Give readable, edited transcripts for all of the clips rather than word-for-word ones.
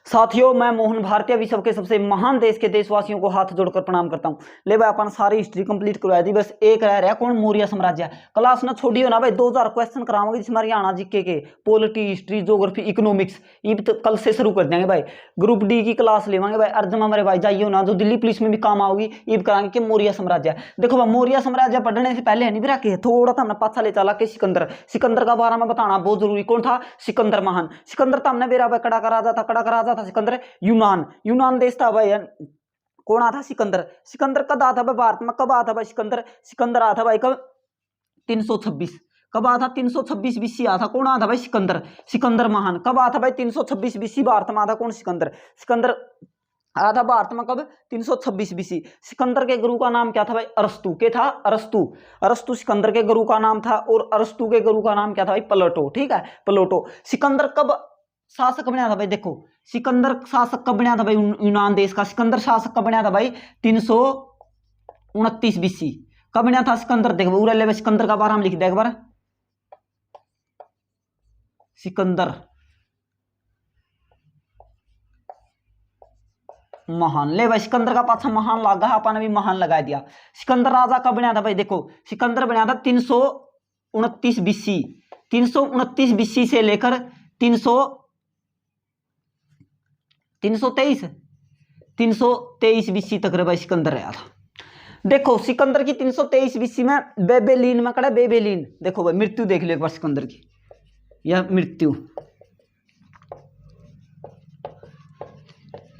साथियों, मैं मोहन भारती विश्व के सबसे महान देश के देशवासियों को हाथ जोड़कर प्रणाम करता हूं। ले भाई अपन सारी हिस्ट्री कंप्लीट करवा दी, बस एक रह रहा कौन, मौर्य साम्राज्य। क्लास ना छोड़ियो ना भाई, 2000 क्वेश्चन कराऊंगे जिसमें हरियाणा जीके के, पॉलिटी, हिस्ट्री, ज्योग्राफी, इकोनॉमिक्स, ये तो कल से शुरू कर देंगे भाई। ग्रुप डी की क्लास लेवांगे भाई, अर्जमा मेरे भाई जाइयो ना, जो दिल्ली पुलिस में भी काम आओगी, ये कराएंगे कि मौर्य साम्राज्य। देखो भाई, मौर्य साम्राज्य पढ़ने से पहले नहीं भी रखे, थोड़ा था हमने पाछा ले चला के सिकंदर का बारे में बताना बहुत जरूरी। कौन था? सिकंदर महान। सिकंदर तो हमने बेरा भाई कड़ा का राजा था सिकंदर। यूनान देश था भाई। कौन आता था? सिकंदर कब आता था भाई भारत में? कब आता था भाई सिकंदर आता था भाई कब? 326। कब आता था? 326 बीसी आता था। कौन आता था भाई? सिकंदर महान। कब आता था भाई? 326 बीसी भारत में आता। कौन? सिकंदर आया था भारत में कब? 326 बीसी। सिकंदर के गुरु का नाम क्या था भाई? अरस्तु। के था? अरस्तु सिकंदर के गुरु का नाम था, और अरस्तु के गुरु का नाम क्या था भाई? प्लेटो। ठीक है, प्लेटो। सिकंदर कब शासक बना था भाई? देखो, सिकंदर शासक कब बना था भाई यूनान देश का? सिकंदर शासक कब बना था भाई? 329 बीसी। कब बना था सिकंदर? देखो पूरा ले, सिकंदर का बारे में लिख दे एक बार। सिकंदर महान। ले भाई, सिकंदर का पाछा महान लगा, अपन भी महान लगा दिया। सिकंदर राजा कब बना था भाई? देखो, सिकंदर बना था 329 बीसी। 329 बीसी से लेकर 323 बीसी तक रे भाई सिकंदर रहा था। देखो, सिकंदर की 323 बीसी में बेबेलीन में कड़ा, बेबेलीन देखो भाई, मृत्यु देख लो एक बार सिकंदर की, यह मृत्यु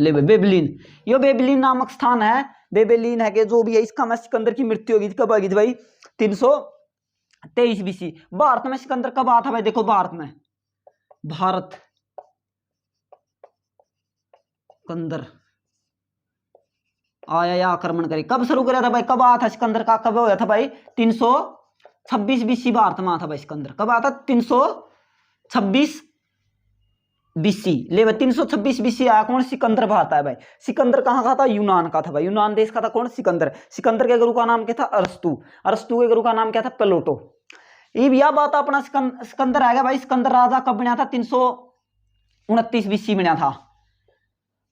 ले भाई, बेबेलीन। यो बेबेलीन नामक स्थान है, बेबेलीन है कि जो भी है, इसका में सिकंदर की मृत्यु होगी। कब होगी भाई? 323 बीसी। भारत में सिकंदर कब आता भाई? देखो, भारत सिकंदर आया या आक्रमण करे, कब शुरू करा था भाई? कब आया था सिकंदर का? कब होया था भाई? 326 बीसी भारत में आता भाई सिकंदर। कब आता? 326 बीसी। ले भाई, 326 बीसी आया। कौन? सिकंदर भारत आया भाई। सिकंदर कहाँ का था? यूनान का था भाई, यूनान देश का था। कौन? सिकंदर के गुरु का नाम क्या था? अरस्तु के गुरु का नाम क्या था? प्लेटो। यह बात अपना सिकंदर आ गया भाई। सिकंदर राजा कब बना था? 329 बीसी बना था।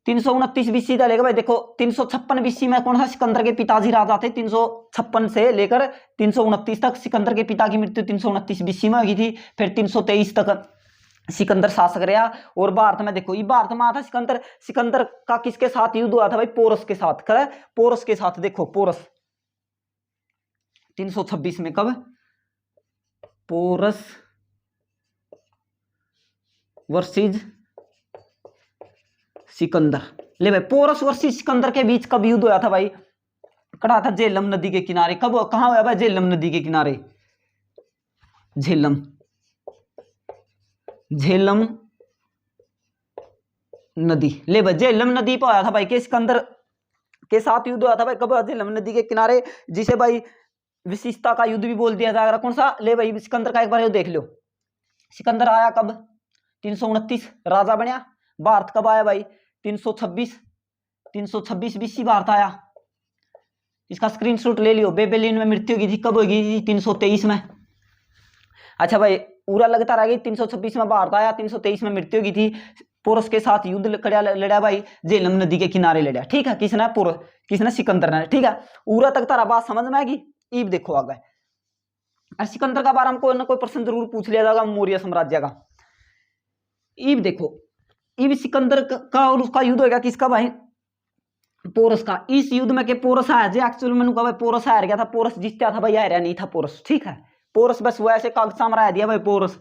329 बीसी का लेकर भाई देखो, 356 बीसी में कौन था? सिकंदर के पिताजी राजा थे। 356 से लेकर 329 तक सिकंदर के पिता की मृत्यु 329 बीसी में हुई थी। फिर 323 तक सिकंदर शासक रहा। और भारत में देखो, ये भारत में आता सिकंदर का किसके साथ युद्ध हुआ था भाई? पोरस के साथ। पोरस के साथ। देखो, पोरस 326 में। कब? पोरस वर्सेस सिकंदर। ले भाई, पोरस वर्सेस सिकंदर के बीच कब युद्ध हुआ था भाई? कड़ा था झेलम नदी के किनारे। कब? कहां हुआ भाई? झेलम नदी के किनारे। झेलम नदी। ले भाई, झेलम नदी पर आया था भाई के सिकंदर के साथ युद्ध हुआ था भाई। कब? झेलम नदी के किनारे, जिसे भाई विशिष्टता का युद्ध भी बोल दिया जाएगा। कौन सा? ले भाई, सिकंदर का एक बार देख लो। सिकंदर आया कब? 329 राजा बनया। भारत कब आया भाई? 326 बीसी भारत आया। इसका स्क्रीनशॉट ले लियो। बेबेलीन में मृत्यु की थी। कब होगी? 323 में। अच्छा भाई, पूरा लगता रह गई। 326 में भारत आया, 323 में मृत्यु की थी। पोरस के साथ युद्ध लड़ा भाई, झेलम नदी के किनारे लड़ा। ठीक है, किसने? सिकंदर ने। ठीक है, उरा तक तारा बात समझ में आएगी। ईब देखो आगे, सिकंदर का बारे में कोई ना कोई प्रश्न जरूर पूछ लिया जाएगा मौर्य साम्राज्य का। ईब देखो, ईब सिकंदर का और उसका युद्ध होगा किसका भाई? पोरस का। इस युद्ध में के पोरस हार जे, एक्चुअल में भाई पोरस हार गया था। पोरस जीतता था भाई, हारा नहीं था पोरस। ठीक है, पोरस बस वो ऐसे कागज सामरा दिया भाई। पोरस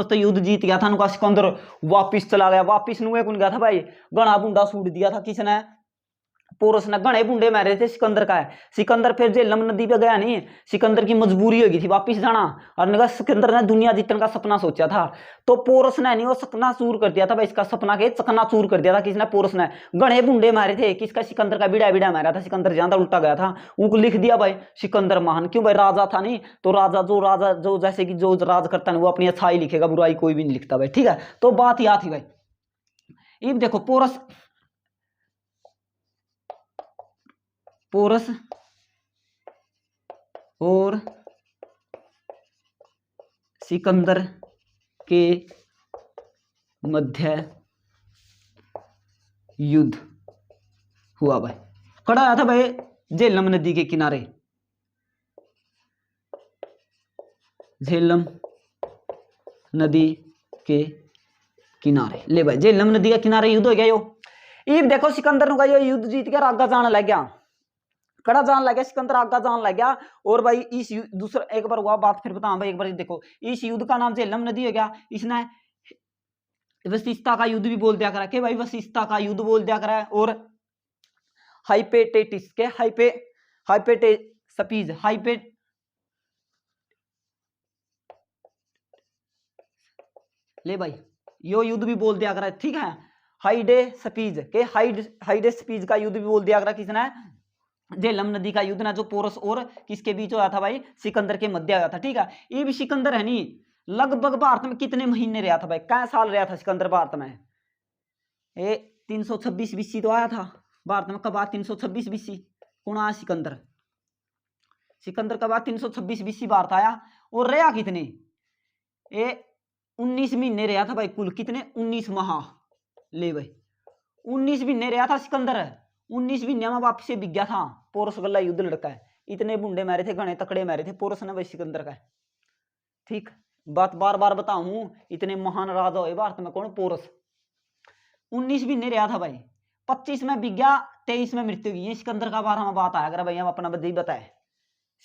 तो युद्ध जीत गया था। उनका सिकंदर वापिस चला गया। वापिस नुए कौन गया था भाई? गणा बुंडा सूट दिया था। किसने? पोरस ने गणे बुंडे मारे थे। सिकंदर का है। सिकंदर फिर झेलम नदी पे गया नहीं, सिकंदर की मजबूरी हो गई थी वापिस जाना। और सिकंदर ने दुनिया जीतने का सपना सोचा था, तो पोरस ने नहीं वो सपना चूर कर दिया था भाई। इसका सपना के चकना चूर कर दिया था। किसने? पोरस ने। गणे बुंडे मारे थे। किसका? सिकंदर का बिड़ा मारा था। सिकंदर ज्यादा उल्टा गया था। उनको लिख दिया भाई सिकंदर महान। क्यों भाई? राजा था नहीं, तो राजा जो जैसे कि जो राज करता है वो अपनी अच्छाई लिखेगा, बुराई कोई भी नहीं लिखता भाई। ठीक है, तो बात यह थी भाई। ये देखो, पोरस और सिकंदर के मध्य युद्ध हुआ भाई, खड़ा आया था भाई झेलम नदी के किनारे, झेलम नदी के किनारे। ले भाई झेलम नदी के किनारे युद्ध हो गया यो। इब देखो सिकंदर का यो युद्ध जीत के आगा जाने लग गया, कड़ा जान लग गया सिकंदर, आगा जान लग गया। और भाई इस दूसरा एक बार हुआ बात फिर बताऊं भाई, एक बार देखो इस युद्ध का नाम झेलम नदी हो गया। इसने वशिष्ठता का युद्ध भी बोल दिया करा के भाई, वशिष्ठता का युद्ध बोल दिया करा है। और हाइपेटेटिस के हाइपेटेसपीज ले भाई यो युद्ध भी बोल दिया करा, ठीक है। हाइडेस्पीज के हाइडेस्पीज का युद्ध भी बोल दिया करा किसने, झेलम नदी का युद्ध ना, जो पोरस और किसके बीच होया था भाई, सिकंदर के मध्य आया था, ठीक है। ये भी सिकंदर है नी लगभग भारत में कितने महीने रहा था भाई, क्या साल रहा था सिकंदर भारत में, ये 326 बीसी तो आया था भारत में। कब आया 326 बीसी, कौन आया सिकंदर, सिकंदर कब आया 326 बीसी भारत आया। और रहा कितने, ये 19 महीने रहा था भाई कुल, कितने 19 माह। ले भाई 19 महीने रहा था सिकंदर, 19 महीने में वापस बिक गया था। पोरस गल्ला युद्ध लड़का है, इतने बुंडे मारे थे, घने तकड़े मारे थे पोरस ने भाई सिकंदर का, ठीक। बात बार बार बताऊं, इतने महान राजा हुए भारत में कौन, पोरस। 19 महीने रहा था भाई, 25 में बिक गया, 23 में मृत्यु की। ये सिकंदर का बारे में बात आया अगर भाई, हम अपना बदी बताए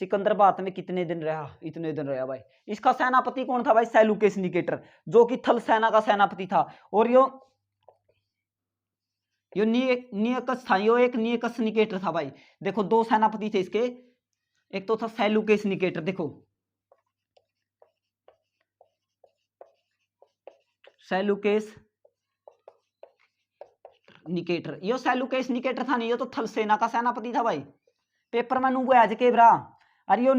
सिकंदर भारत में कितने दिन रहा, इतने दिन रहा भाई। इसका सेनापति कौन था भाई, सेलुकस निकेटर, जो कि थल सेना का सेनापति था। और यो नियकस था, यो एक नियकस निकेटर था भाई। देखो दो सेनापति थे इसके, एक तो था सेलुकस निकेटर, देखो सेलुकस निकेटर, यो सेलुकस निकेटर था नहीं, यो तो थल सेना का सेनापति था भाई। पेपर में नू आज के ब्रा, अरे यो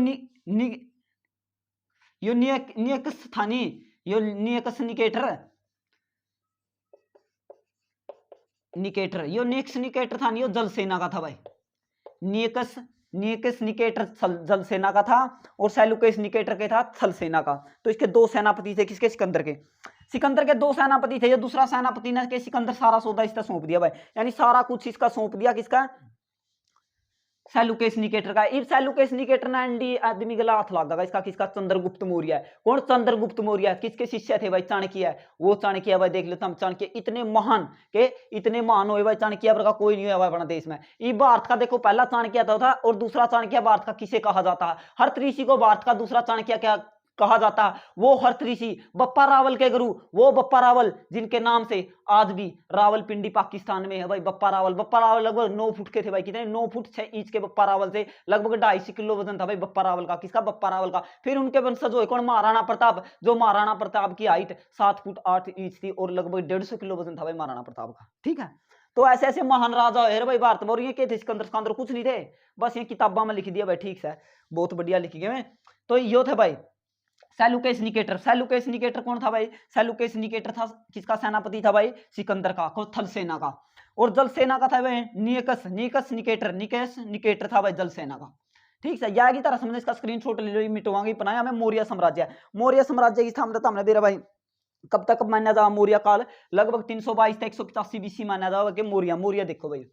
यो नियकस था नहीं, यो नियकस निकेटर यो नेक्स निकेटर था नहीं, यो जल सेना का था भाई। नियकस निकेटर जल सेना का था और सेलुकस निकेटर के था थल सेना का। तो इसके दो सेनापति थे, किसके, सिकंदर के। सिकंदर के दो सेनापति थे, ये दूसरा सेनापति ने के सिकंदर सारा सौदा इसका सौंप दिया भाई, यानी सारा कुछ इसका सौंप दिया, किसका, सेलुकस निकेटर का। इस सेलुकस निकेटर ने एंडी आदमी गला हाथ लगा इसका, किसका, चंद्रगुप्त मौर्य है। कौन, चंद्रगुप्त मौर्य, किसके शिष्य थे भाई, चाणक्य है। वो चाणक्य भाई देख लेता हम, चाणक्य इतने महान के, इतने महान हुए भाई, चाणक्य का कोई नहीं हुआ अपना देश में। ये भारत का देखो पहला चाणक्य था और दूसरा चाणक्य भारत का किसे कहा जाता है, हरतऋषि को भारत का दूसरा चाणक्य क्या कहा जाता है, वो हरतऋषि बप्पा रावल के गुरु, वो बप्पा रावल जिनके नाम से आज भी रावलपिंडी पाकिस्तान में है भाई। बप्पा रावल लगभग 9 फुट के थे भाई, कितने, 9 फुट 6 इंच के बप्पा रावल से, लगभग 250 किलो वजन था भाई बप्पा रावल का, किसका, बप्पा रावल का। फिर उनके वंशज हुए कौन, महाराणा प्रताप, जो महाराणा प्रताप की हाइट 7 फुट 8 इंच थी और लगभग 150 किलो वजन था भाई महाराणा प्रताप का, ठीक है। तो ऐसे ऐसे महान राजा है भाई भारत में। और ये क्या थे, सिकंदर कुछ नहीं थे, बस ये किताबों में लिख दिया भाई, ठीक है, बहुत बढ़िया लिख गए। तो यो थे भाई सेलुकस निकेटर। सेलुकस निकेटर कौन था भाई, सेलुकस निकेटर था किसका सेनापति था भाई, सिकंदर का, थल सेना का। और जल सेना का था भाई निकस निकेटर था भाई जल सेना का, ठीक है। यह की तरह समझे, इसका स्क्रीनशॉट ले लो, मिटवाएंगे बनाया हमें मौर्य साम्राज्य। मौर्य साम्राज्य की स्थापना हमने दे रहा भाई, कब तक माना जा, मौर्य काल लगभग 322 से 185 बीसी माना जा मौर्य। देखो भाई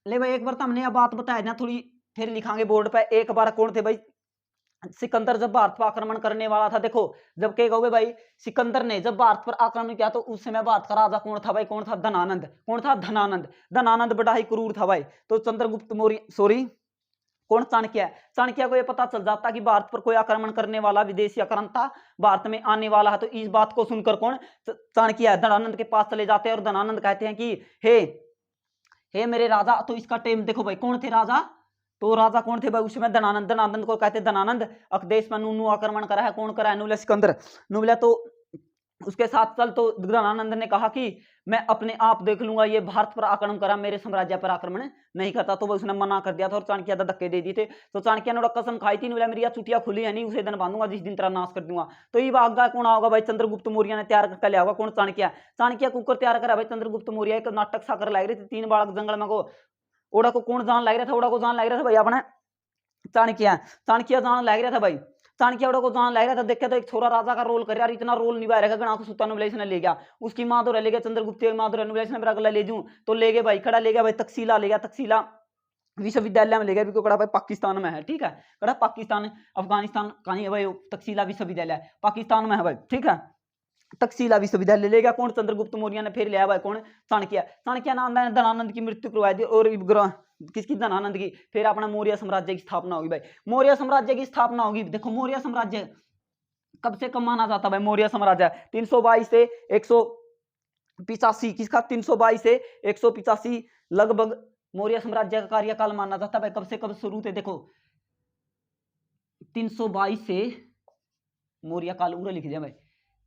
ले भाई, एक बार तो हमने यह बात बताया ना थोड़ी, फिर लिखांगे बोर्ड पे। एक बार कौन थे भाई, सिकंदर जब भारत पर आक्रमण करने वाला था, देखो जब क्या कहोगे भाई, सिकंदर ने जब भारत पर आक्रमण किया तो उस समय भारत का राजा कौन था भाई, कौन था, धनानंद। कौन था, धनानंद बड़ा ही क्रूर था भाई। तो चंद्रगुप्त मौर्य, सॉरी कौन, चाणक्य को यह पता चल जाता कि भारत पर कोई आक्रमण करने वाला विदेशी आक्रांता भारत में आने वाला है। तो इस बात को सुनकर कौन, चाणक्य धनानंद के पास चले जाते हैं और धनानंद कहते हैं कि हे मेरे राजा। तो इसका टेम देखो भाई, कौन थे राजा, तो राजा कौन थे भाई उसमें, धनानंद को कहते, धनानंद अकदेश में नूनू आक्रमण करा है, कौन करा है, नुबला सिकंदर, नुबला। तो उसके साथ चल, तो धनानंद ने कहा कि मैं अपने आप देख लूंगा, ये भारत पर आक्रमण करा, मेरे साम्राज्य पर आक्रमण नहीं करता। तो उसने मना कर दिया था और चाणक्य धक्के दे दिए थे। तो चाणक्य ने कसम खाई थी, मेरी चुटिया खुली है नहीं, उसे दिन बांधूंगा जिस दिन तेरा नाश कर दूंगा। तो ये आज्ञा कौन होगा भाई, चंद्रगुप्त मौर्य ने तैयार करके लिया होगा, कौन, चाणक्य कुकर तैयार करा भाई। चंद्रगुप्त मौर्य एक नाटक सा कर लग रहे थे, 3 बालक जंगल में को, ओड़ा को कौन जान लग रहा था, ओड़ा को जान लग रहा था भाई अपने चाणक्य जान लग रहा था भाई। चाणक्य को जान लग रहा था, देखा तो एक छोरा राजा का रोल कर यार, इतना रोल निभा रहेगा गणा को सुता नुबलेश ने ले गया, उसकी माँ तो ले गया चंद्रगुप्त माँ तो नुबलेश ने अगला ले जूं तो ले गए भाई, खड़ा ले गया भाई तकसीला ले गया, तकसीला विश्वविद्यालय में ले गया, क्योंकि कड़ा भाई पाकिस्तान में है, ठीक है, कड़ा पाकिस्तान अफगानिस्तान कहीं है भाई, तकसीला विश्वविद्यालय पाकिस्तान में है भाई, ठीक है, तकसीला विश्वविद्यालय ले गया कौन, चंद्रगुप्त मौर्य ने, फिर लिया भाई कौन, चाणक्य, चाणक्य नाम है धनानंद की मृत्यु करवाई दी, और किसकी, धनानंद की, फिर अपना मौर्य साम्राज्य की स्थापना होगी भाई, मौर्य साम्राज्य की स्थापना होगी। देखो मौर्य साम्राज्य कब से कब माना जाता है मौर्य साम्राज्य, 322 से 185, किसका 322 से 185 लगभग मौर्य साम्राज्य का कार्यकाल माना जाता है। कब से कब शुरू थे, देखो 322 से मौर्य काल पूरा लिख दिया भाई,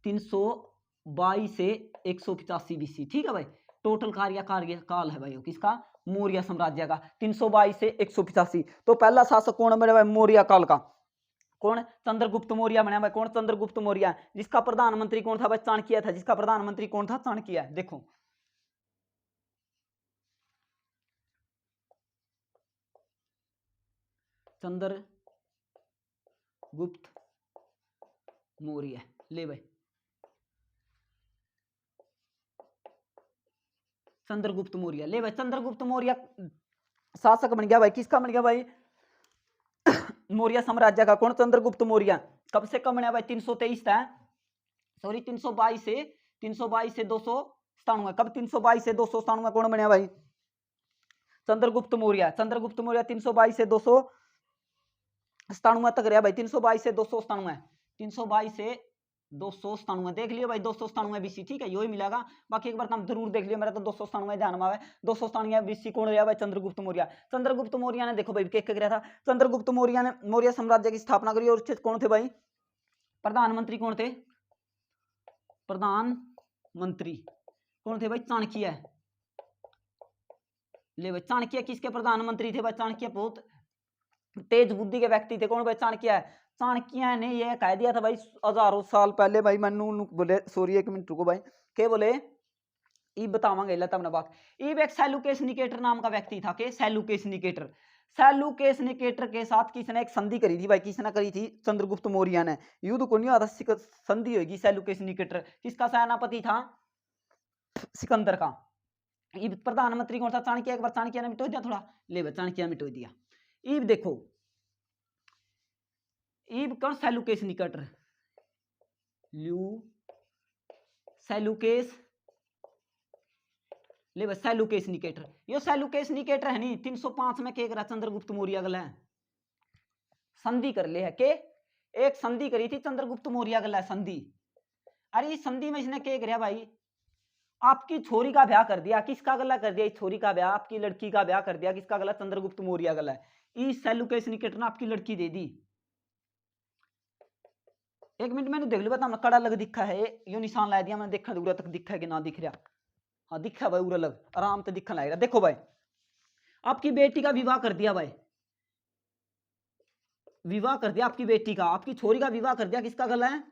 322 से 185 बीसी, ठीक है भाई, टोटल कार्यकाल है भाई किसका, मौर्य साम्राज्य का, 322 से 185। तो पहला शासक कौन बने भाई मौर्य काल का, कौन, चंद्रगुप्त मौर्य बना भाई, कौन, चंद्रगुप्त मौर्य, जिसका प्रधानमंत्री कौन था भाई, चाणक्य था, जिसका प्रधानमंत्री कौन था, चाणक्य। देखो चंद्रगुप्त मौर्य, ले भाई चंद्रगुप्त मौर्य, ले भाई चंद्रगुप्त मौर्य शासक बन गया भाई, किसका बन गया भाई, मौर्य साम्राज्य का, कौन, चंद्रगुप्त मौर्य। कब से कब बना भाई, 323 था, सॉरी 322 से 297, कब 322 से 297 कौन बना भाई, चंद्रगुप्त मौर्य। चंद्रगुप्त मौर्य 322 से 297 तक रहा भाई, 322 से 297, 322 से 297 देख लियो भाई, 297 बीसी, ठीक है, यही मिलेगा, बाकी एक बार काम जरूर देख लियो, मेरा तो 297 ध्यान में आवे, 297 बीसी कौन रहा भाई, चंद्रगुप्त मौर्य। चंद्रगुप्त मौर्य ने देखो भाई क्या क्या था, चंद्रगुप्त मौर्य ने मौर्य साम्राज्य की स्थापना करी, और कौन थे भाई, प्रधानमंत्री कौन थे, प्रधानमंत्री कौन थे भाई, चाणक्य। ले भाई चाणक्य किसके प्रधानमंत्री थे भाई, चाणक्य बहुत तेज बुद्धि के व्यक्ति थे, कौन भाई, चाणक्य। चाणक्य ने यह कह दिया था भाई हजारों साल पहले भाई, मनु बोले, सॉरी एक मिनट रुको भाई, के बोले इब बतावांगे लता अपना बात, इब एक सैलुकेस निकेटर नाम का व्यक्ति था, के सैलुकेस निकेटर, सैलुकेस निकेटर के साथ किसने एक संधि करी थी भाई, किसने करी थी, चंद्रगुप्त मौर्य ने, युद्ध को नहीं आता, संधि होगी, सैलुकेस निकेटर किसका सेनापति था, सिकंदर का। इब प्रधानमंत्री कौन था, चाणक्य, एक बार चाणक्य ने मिटो दिया थोड़ा, ले भाई चाणक्य मिटो दिया। इब देखो इब कौन, सैलुकेस निकेटर, सैलुकेस, ले भाई सैलुकेस निकेटर, यो सैलुकेस निकेटर है नहीं, 305 में के करा चंद्रगुप्त मौर्य गला संधि कर ले है, के एक संधि करी थी चंद्रगुप्त मौर्य गला संधि। अरे इस संधि में इसने क्या कराया भाई, आपकी छोरी का ब्याह कर दिया, किसका गला कर दिया, इस छोरी का ब्याह, आपकी लड़की का ब्याह कर दिया, किसका गला, चंद्रगुप्त मौर्य गला, इस सैलुकेस निकेटर ने आपकी लड़की दे दी। एक मिनट मैंने देख लो, बता कड़ा लग दिखा है, यो निशान ला दिया मैंने, देखा दूर तक दिखा है कि ना दिख रहा, हाँ दिखा भाई उरा लग, आराम से दिखने लग रहा। देखो भाई आपकी बेटी का विवाह कर दिया भाई, विवाह कर दिया आपकी बेटी का, आपकी छोरी का विवाह कर दिया, किसका गला है,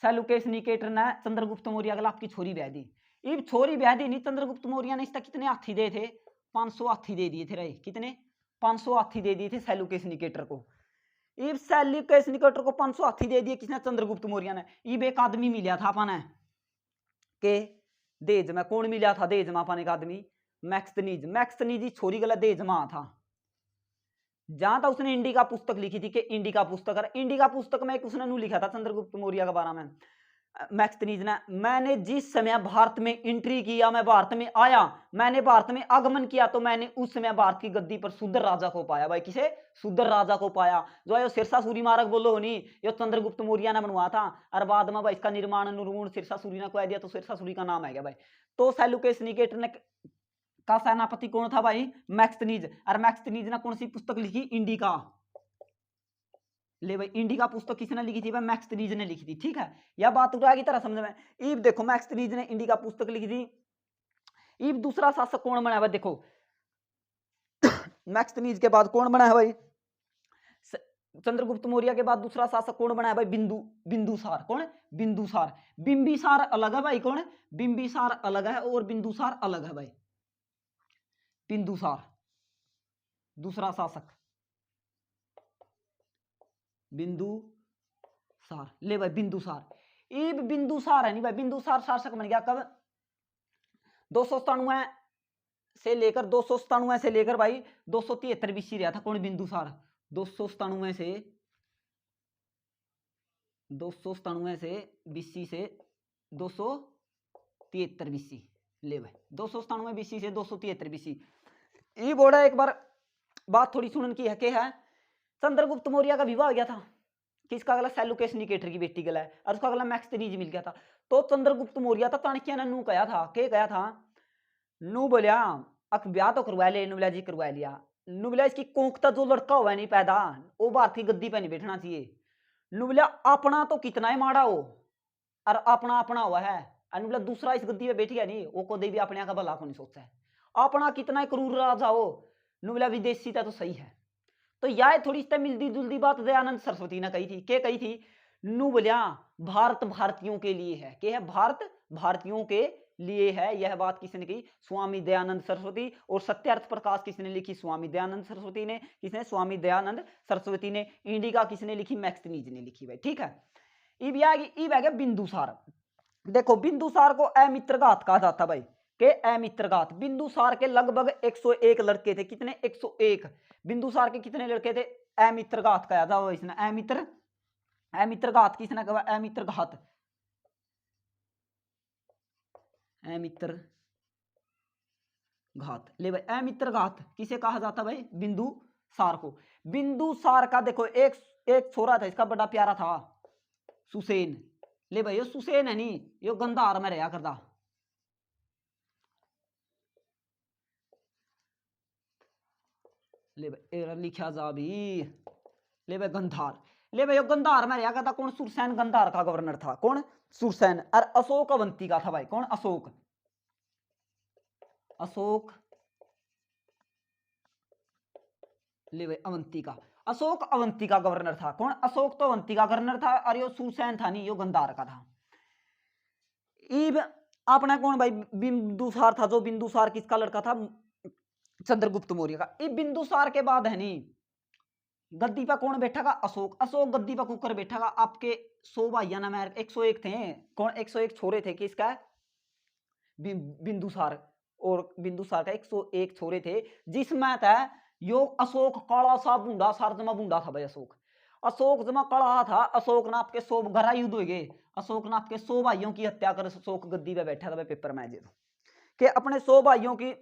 सैलुकेस निकेटर ने चंद्रगुप्त मौर्य गला आपकी छोरी ब्याह दी। इब छोरी ब्याह दी नहीं, चंद्रगुप्त मौर्य ने इसका कितने हाथी दे थे, 500 हाथी दे दिए थे रे, कितने, 500 हाथी दे दिए थे सैलुकेस निकेटर को। इब सैलुकेस निकेटर को 500 हाथी दे दिए किसने, चंद्रगुप्त मौर्य ने। इब एक आदमी मिला था अपन के देज में, कौन मिला था देज में अपन, एक आदमी मैक्सनीज, मैक्सनीज छोरी गला देज में था, जहां था उसने इंडिका पुस्तक लिखी थी, कि इंडिका पुस्तक, और इंडिका पुस्तक में एक उसने नू लिखा था चंद्रगुप्त मौर्य के बारे में, मैक्सनीज ने, मैंने जिस समय भारत में एंट्री किया, मैं भारत में आया, मैंने भारत में आगमन किया, तो मैंने उस समय भारत की गद्दी पर शूद्र राजा को पाया भाई, किसे, शूद्र राजा को पाया, जो है सिरसा सूरी मार्ग बोलो नहीं, ये चंद्रगुप्त मौर्य ने बनवा था, और बाद में भाई इसका निर्माण निर्मूण सिरसा सूरी ने कह दिया, तो सिरसा सूरी का नाम है क्या भाई। तो सैलुकेस निकेटर ने का सेनापति कौन था भाई, मैक्सनीज, और मैक्सनीज ने कौन सी पुस्तक लिखी, इंडिका। ले भाई इंडिका पुस्तक किसने लिखी थी भाई, मैक्सनीज ने लिखी थी, ठीक है, यह बात उठा की तरह समझ में। इब देखो मैक्सनीज ने इंडिका पुस्तक लिखी थी। इब दूसरा शासक कौन बना है भाई, देखो मैक्सनीज के बाद कौन बना है भाई, चंद्रगुप्त मौर्य के बाद दूसरा शासक कौन बना है भाई, बिंदुसार, कौन, बिंदुसार। बिंबिसार अलग है भाई, कौन, बिंबिसार अलग है, और बिंदुसार अलग है भाई, बिंदुसार दूसरा शासक। बिंदुसार। ले भाई बिंदुसार, ये बिंदुसार है नहीं भाई, बिंदुसार शासक बन गया कब, 297 से लेकर 297 से लेकर भाई 273 बीसी रहा था कौन, बिंदुसार। 297 से 297 से बीसी से 273 बीसी। ले भाई 297 बीसी से 273 बीसी। ये बोला एक बार बात थोड़ी सुनन की है कि है चंद्रगुप्त मौर्य का विवाह हो गया था, किसका गला, सेलुकस निकेटर की बेटी गला है, और उसका गला मैक्सनीज मिल गया था। तो चंद्रगुप्त मौर्य था, चाणक्य ने नू कहा था, के कहा था, नू बोलिया अक ब्याह तो करवा ले, नुबला जी करवा लिया, नुबला इसकी कोंकता जो लड़का हुआ नहीं पैदा, वो भारतीय गद्दी पे नहीं बैठना चाहिए, नुबला अपना तो कितना ही माड़ा हो, और अपना अपना हुआ है, नुबला दूसरा इस गद्दी पे बैठ गया नहीं, वो कदे भी अपने का भला को नहीं सोचता है, अपना कितना ही क्रूर राजा हो, नुबला विदेशी था तो सही है। तो यह थोड़ी सी मिलती जुलती बात दयानंद सरस्वती ने कही थी, के कही थी, नु बोलिया भारत भारतीयों के लिए है, के है भारत भारतीयों के लिए है, यह बात किसने की, स्वामी दयानंद सरस्वती। और सत्यार्थ प्रकाश किसने लिखी, स्वामी दयानंद सरस्वती ने, किसने, स्वामी दयानंद सरस्वती ने। इंडिका किसने लिखी, मैक्सनीज ने लिखी भाई, ठीक है। अब आ गया बिंदुसार। देखो बिंदुसार को अमित्रघात कहा जाता भाई, के अमित्रघात। बिंदुसार के लगभग 101 लड़के थे, कितने, 101। बिंदुसार के कितने लड़के थे, अमित्रघात कहा था इसने, अमित्रघात किसने कहा, अमित्रघात, अमित्रघात। ले भाई अमित्रघात किसे कहा जाता भाई, बिंदुसार को। बिंदुसार का देखो एक एक छोरा था, इसका बड़ा प्यारा था सुसेन। ले भाई ये सुसेन है नहीं, यो गंधार में रहा करता, ले भाई लिखा जा भी, ले भाई गंधार। ले भाई गंधार में रहा करता कौन, सुरसेन गंधार का गवर्नर था, कौन, सुरसेन। और अशोक अवंती का था भाई, कौन, अशोक, अशोक, ले भाई अवंती का, अशोक अवंती का गवर्नर था, कौन, अशोक तो अवंती का गवर्नर था, और यो सुरसेन था नहीं, यो गंधार का था। इब अपना कौन भाई, बिंदुसार था, जो बिंदुसार किसका लड़का था, चंद्रगुप्त मौर्य का। इब बिंदुसार के बाद है नहीं गद्दी पर कौन बैठा का, अशोक। अशोक गद्दी पर कुकर बैठा का, आपके 100 भाइया ना, मैं 101 थे, कौन 101 छोरे थे, किसका, बिंदुसार। और बिंदुसार का 101 छोरे थे, जिसमें था यो अशोक काला सा बूंदा, सार जमा बूंदा था भाई अशोक। अशोक जमा काला था, अशोक ने आपके 100 गरा युद्ध हो गए, अशोक ने आपके 100 भाइयों की हत्या कर अशोक गद्दी पे बैठा था भाई, पेपर में दे दो कि अपने 100 भाइयों की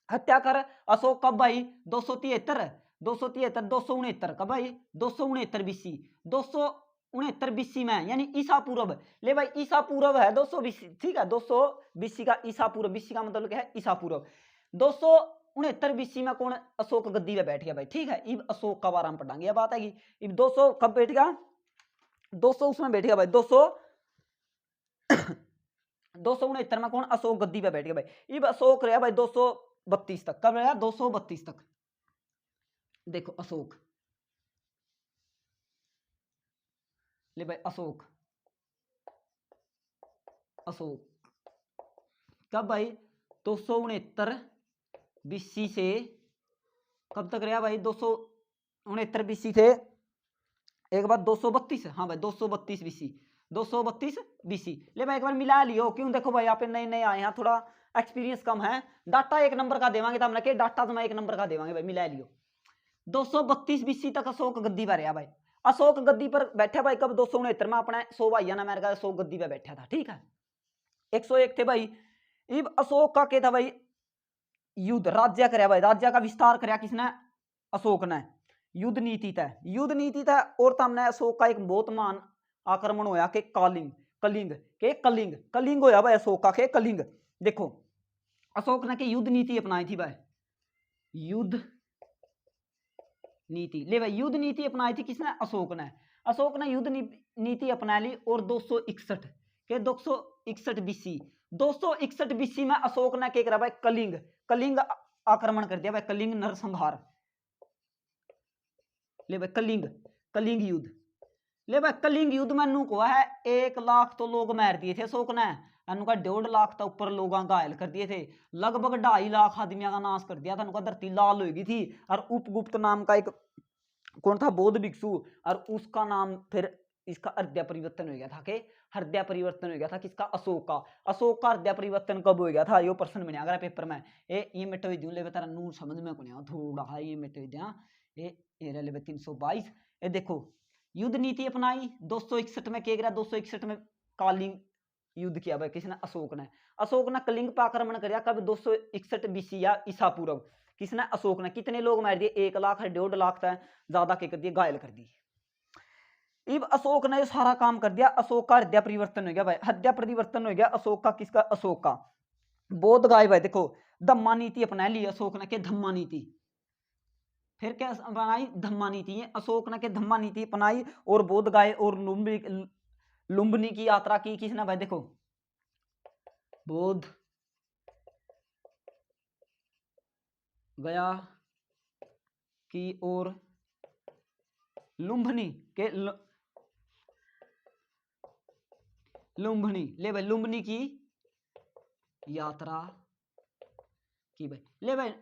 हत्या कर अशोक कब भाई, 273 269 कब भाई, 269 बीसी, 269 बीसी में, यानी ईसा पूर्व। ले भाई ईसा पूर्व है 200 बीसी, ठीक है, 200 बीसी का ईसा पूर्व, बीसी का मतलब क्या है, ईसा पूर्व। 269 बीसी में कौन, अशोक गद्दी पे बैठ गया भाई, ठीक है। इब अशोक का बारे में पढ़ांगे, यह बात है। इब 200 कब बैठ गया, 200 उसमें बैठ गया भाई, 269 में कौन, अशोक गद्दी पे बैठ गया भाई। इब अशोक रहा भाई 232 तक, कब रहा, 232 तक। देखो अशोक, ले भाई अशोक, अशोक कब भाई, 269 बीसी से कब तक रहा भाई, 269 बीसी थे, एक बार 232, हाँ भाई 232 बीसी, 232 बीसी। ले भाई एक बार मिला लियो, क्यों, देखो भाई आप नए नए आए हैं, थोड़ा एक्सपीरियंस कम है, डाटा 1 नंबर का देवांगे, तब के डाटा तो मैं 1 नंबर का देवांगे भाई, मिला लियो। 232 बीसी तक अशोक गद्दी पर रहा भाई, अशोक गद्दी पर बैठा भाई कब, 269 में, अपने 100 भाइया ना मेरे का अशोक गद्दी पे बैठा था, ठीक है। 101 थे भाई। इब अशोक का क्या था भाई, युद्ध राज्य कराया भाई, राज्य का विस्तार कराया किसने, अशोक ने। युद्ध नीति तय, युद्ध नीति तय, और तमने अशोक का एक बहुत महान आक्रमण होया के कलिंग, कलिंग के कलिंग, कलिंग होया भाई अशोक का के कलिंग। देखो अशोक ने के युद्ध नीति अपनाई थी भाई, युद्ध नीति। ले भाई युद्ध नीति अपनाई थी किसने, अशोक ने। अशोक ने युद्ध नीति अपना ली, और 261 के 261 बीसी, 261 बीसी में अशोक ने क्या करा भाई, कलिंग, कलिंग आक्रमण कर दिया भाई, कलिंग नरसंहार। ले भाई कलिंग, कलिंग युद्ध। ले भाई कलिंग युद्ध में नू को है 1 लाख तो लोग मार दिए थे अशोक ने, अनुका 1.5 लाख तो ऊपर लोग घायल कर दिए थे, लगभग 2.5 लाख आदमियों का नाश कर दिया था, अनुका धरती लाल हो गई थी। और उपगुप्त नाम का एक कौन था, बौद्ध भिक्षु, और उसका नाम फिर इसका हृदय परिवर्तन हो गया था, के हृदय परिवर्तन हो गया था किसका, अशोक का। अशोक का हृदय परिवर्तन कब हो गया था, यो प्रश्न बने अगर पेपर में। ये मिटो दूं ले बता नू समझ में को नहीं थोड़ा है, ये मिटो दिया ये ले 322। ये देखो युद्ध नीति अपनाई 261 में, क्या करा 261 में कालिंग युद्ध किया भाई किसने, अशोक ने। अशोक ने कलिंग पर आक्रमण किया कब, 261 बीसी या ईसा पूर्व। किसने, अशोक ने। कितने लोग मार दिए, 1 लाख 1.5 लाख तक ज्यादा के कर दिए, घायल कर दिए। अब अशोक ने सारा काम कर दिया, अशोक का हृदय परिवर्तन हो गया भाई, हृदय परिवर्तन हो गया अशोक का, किसका, अशोक का। बोध गाय भाई देखो धम्मा नीति अपना ली अशोक ने, के धम्मा नीति, फिर क्या बनाई, धम्मा नीति। अशोक ने के धम्मा नीति अपनाई और बोध गाय और लुम्बिनी की यात्रा की किसने भाई, देखो बोध गया की और लुम्बिनी के लुम्बिनी ले भाई, लुम्बिनी की यात्रा की भाई, ले भाई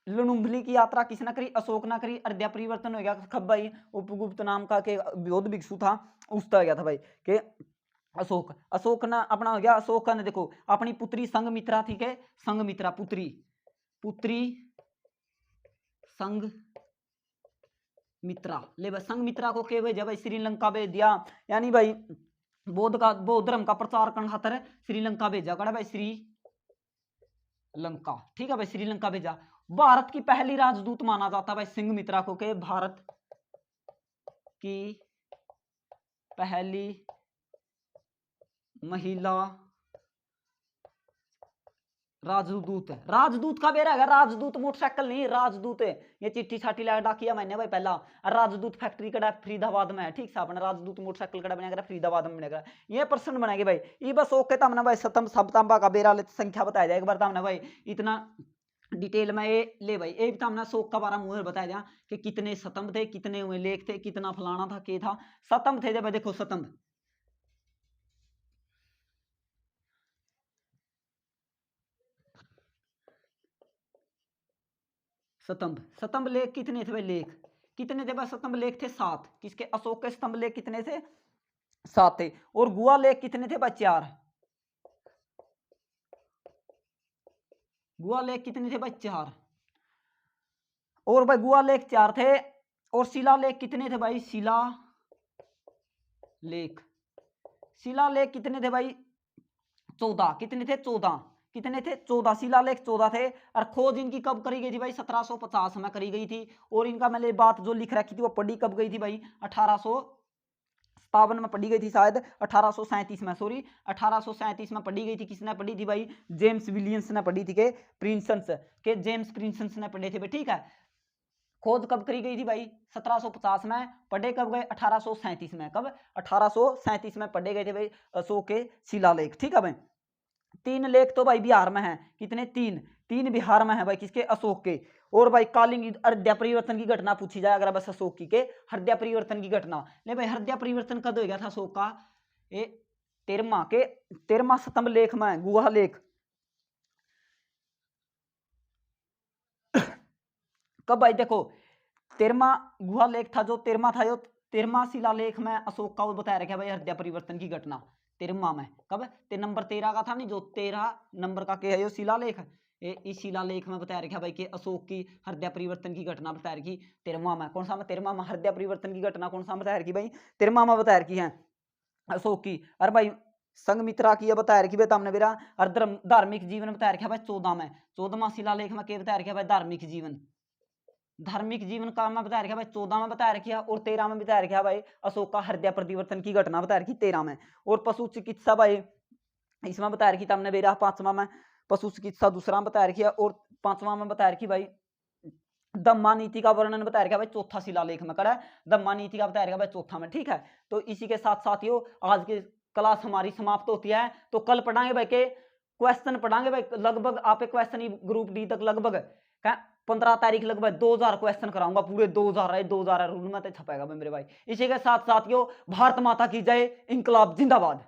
लुम्बिनी की यात्रा किसने करी, अशोक ने करी। हृदय परिवर्तन हो गया कब भाई, उपगुप्त नाम का के बौद्ध भिक्षु था उसका गया था भाई, के अशोक ने अपना हो गया। अशोक ने देखो अपनी पुत्री संघमित्रा थी, के संघमित्रा पुत्री संघमित्रा ले भाई, संघमित्रा को के भेजा भाई, श्रीलंका भेज दिया। यानी भाई बौद्ध धर्म का प्रचार करने खातर श्रीलंका भेजा कड़ा भाई, श्रीलंका, ठीक है भाई, श्रीलंका भेजा। भारत की पहली राजदूत माना जाता भाई संघमित्रा को, के भारत की पहली महिला राजदूत है। राजदूत का बेरा है, राजदूत मोटरसाइकिल नहीं, राजदूत है। ये चिट्ठी छाटी लगा किया मैंने भाई पहला। राजदूत फैक्ट्री कड़ा फरीदाबाद में है, ठीक से अपना राजदूत मोटरसाइकिल कड़ा बनेगा फरीदाबाद में बनेगा। ये प्रश्न बनाएंगे भाई, ये बस ओके तमने भाई सतम सप्तम्बा का बेरा संख्या बताया जाए एक बार तमने भाई, इतना डिटेल में ये ले भाई। एक तो हमने शोक का बारे में बताया जा कि कितने स्तंभ थे, कितने हुए लेख थे, कितना फलाना था, के था स्तंभ थे भाई। देखो स्तंभ लेख कितने थे भाई, लेख कितने थे भाई, स्तंभ लेख थे 7। किसके, अशोक के स्तंभ लेख कितने थे, 7 थे। और गुहा लेख कितने थे भाई, 4। गुहा लेख कितने थे भाई, 4। और भाई गुहा लेख 4 थे। और शिला लेख कितने थे भाई, शिला लेख कितने थे भाई, 14। कितने थे, 14। कितने थे, 14 शिलालेख 14 थे। और खोज इनकी कब करी गई थी भाई, 1750 में करी गई थी। और इनका मैंने बात जो लिख रखी थी वो पढ़ी कब गई थी भाई, 1857 में पढ़ी गई थी शायद, 1837 में, सॉरी 1837 में पढ़ी गई थी। किसने पढ़ी थी भाई, जेम्स विलियम्स ने पढ़ी थी, के प्रिंसन्स के जेम्स प्रिंसन्स ने पढ़े थे भाई, ठीक है। खोज कब करी गई थी भाई, 1750 में। पढ़े कब गए, 1837 में। कब, 1837 में पढ़े गए थे भाई अशोक के शिलालेख, ठीक है भाई। 3 लेख तो भाई बिहार में है, कितने, 3 बिहार में है भाई, किसके, अशोक के। और भाई कालिंग हृदय परिवर्तन की घटना पूछी जाए अगर बस अशोक की, के हृदय परिवर्तन की घटना ले भाई। हृदय परिवर्तन कब हो गया था अशोक का, ये 13वां स्तंभ लेख में, गुहा लेख कब भाई, देखो 13वां गुहा लेख था, जो 13वां था, जो 13वां शिलालेख में अशोक का वो बताया रखा भाई हृदय परिवर्तन की घटना 13वां में। कब, नंबर 13 का था नहीं, जो 13 नंबर का क्या है, यो शिलालेख है। इस शिलालेख में बताया रखा भाई कि अशोक की हृदय परिवर्तन की घटना बताया रखी 13वां में। कौन सा में, 13वां में हृदय परिवर्तन की घटना कौन सा बताया रखी भाई, 13वां में बताया रखी है अशोक की। अरे भाई संघमित्रा की बताया रखी भाई हमने बेरा। और धार्मिक जीवन बताया रखा भाई 14 में। 14वां शिलालेख में क्या बताया रखा भाई, धार्मिक जीवन का में बताया रखा भाई 14 में बताया रखा। और 13 में बताया रखा भाई अशोक का हृदय परिवर्तन की घटना बताया रखी 13 में। और पशु चिकित्सा भाई इसमें बताया रखी हमने बेरा 5वां में पशु चिकित्सा दूसरा में बताया रखी। और 5वां में बताया रखी भाई धम्मा नीति का वर्णन बताया रखा भाई चौथा शिलालेख में करा है। धम्मा नीति का बताया रखा भाई चौथा में, ठीक है। तो इसी के साथ साथियों आज की क्लास हमारी समाप्त होती है। तो कल पढ़ाएंगे भाई के क्वेश्चन पढ़ाएंगे भाई, लगभग आप क्वेश्चन ग्रुप डी तक लगभग 15 तारीख लगभग 2000 क्वेश्चन कराऊंगा, पूरे 2000 है, 2000 रूल में छपेगा मेरे भाई। इसी के साथ साथियों भारत माता की जय, इंकलाब जिंदाबाद।